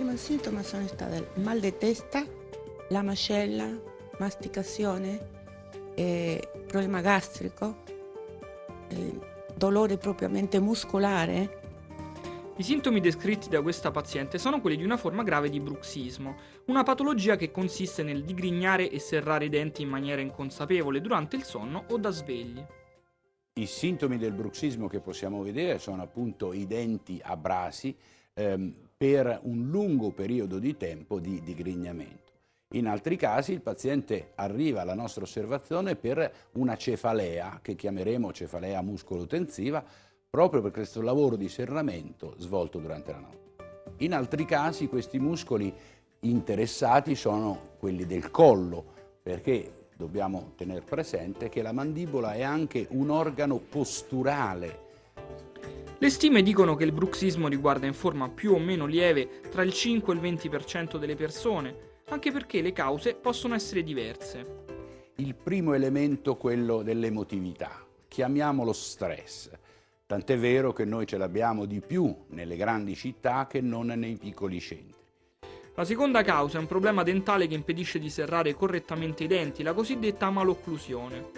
primi sintomi sono stati il mal di testa, la mascella, masticazione, problema gastrico, dolore propriamente muscolare. I sintomi descritti da questa paziente sono quelli di una forma grave di bruxismo, una patologia che consiste nel digrignare e serrare i denti in maniera inconsapevole durante il sonno o da svegli. I sintomi del bruxismo che possiamo vedere sono appunto i denti abrasi per un lungo periodo di tempo di digrignamento. In altri casi il paziente arriva alla nostra osservazione per una cefalea, che chiameremo cefalea muscolo-tensiva, proprio per questo lavoro di serramento svolto durante la notte. In altri casi questi muscoli interessati sono quelli del collo, perché dobbiamo tenere presente che la mandibola è anche un organo posturale. Le stime dicono che il bruxismo riguarda in forma più o meno lieve tra il 5 e il 20% delle persone, anche perché le cause possono essere diverse. Il primo elemento, quello dell'emotività, chiamiamolo stress. Tant'è vero che noi ce l'abbiamo di più nelle grandi città che non nei piccoli centri. La seconda causa è un problema dentale che impedisce di serrare correttamente i denti, la cosiddetta malocclusione.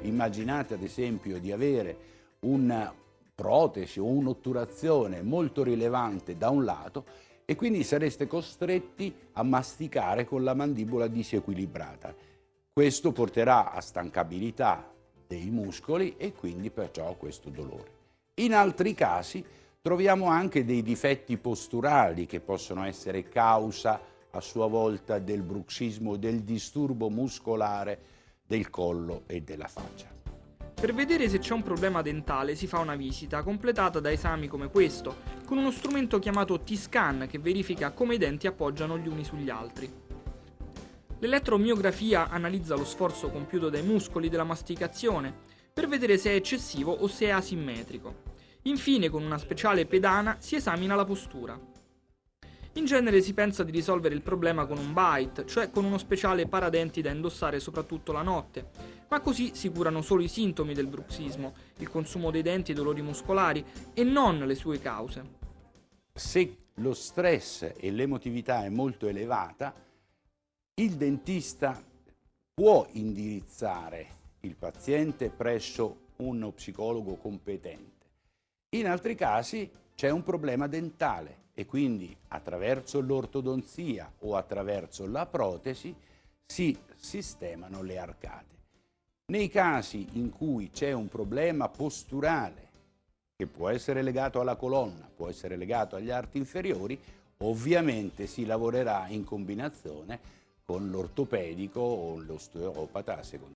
Immaginate ad esempio di avere una protesi o un'otturazione molto rilevante da un lato e quindi sareste costretti a masticare con la mandibola disequilibrata. Questo porterà a stancabilità dei muscoli e quindi perciò a questo dolore. In altri casi troviamo anche dei difetti posturali che possono essere causa a sua volta del bruxismo, del disturbo muscolare del collo e della faccia. Per vedere se c'è un problema dentale si fa una visita completata da esami come questo, con uno strumento chiamato T-Scan che verifica come i denti appoggiano gli uni sugli altri. L'elettromiografia analizza lo sforzo compiuto dai muscoli della masticazione per vedere se è eccessivo o se è asimmetrico. Infine, con una speciale pedana si esamina la postura. In genere si pensa di risolvere il problema con un bite, cioè con uno speciale paradenti da indossare soprattutto la notte, ma così si curano solo i sintomi del bruxismo, il consumo dei denti e i dolori muscolari, e non le sue cause. Se lo stress e l'emotività è molto elevata, il dentista può indirizzare il paziente presso uno psicologo competente. In altri casi c'è un problema dentale e quindi attraverso l'ortodonzia o attraverso la protesi si sistemano le arcate. Nei casi in cui c'è un problema posturale, che può essere legato alla colonna, può essere legato agli arti inferiori, ovviamente si lavorerà in combinazione con l'ortopedico o l'osteopata a seconda.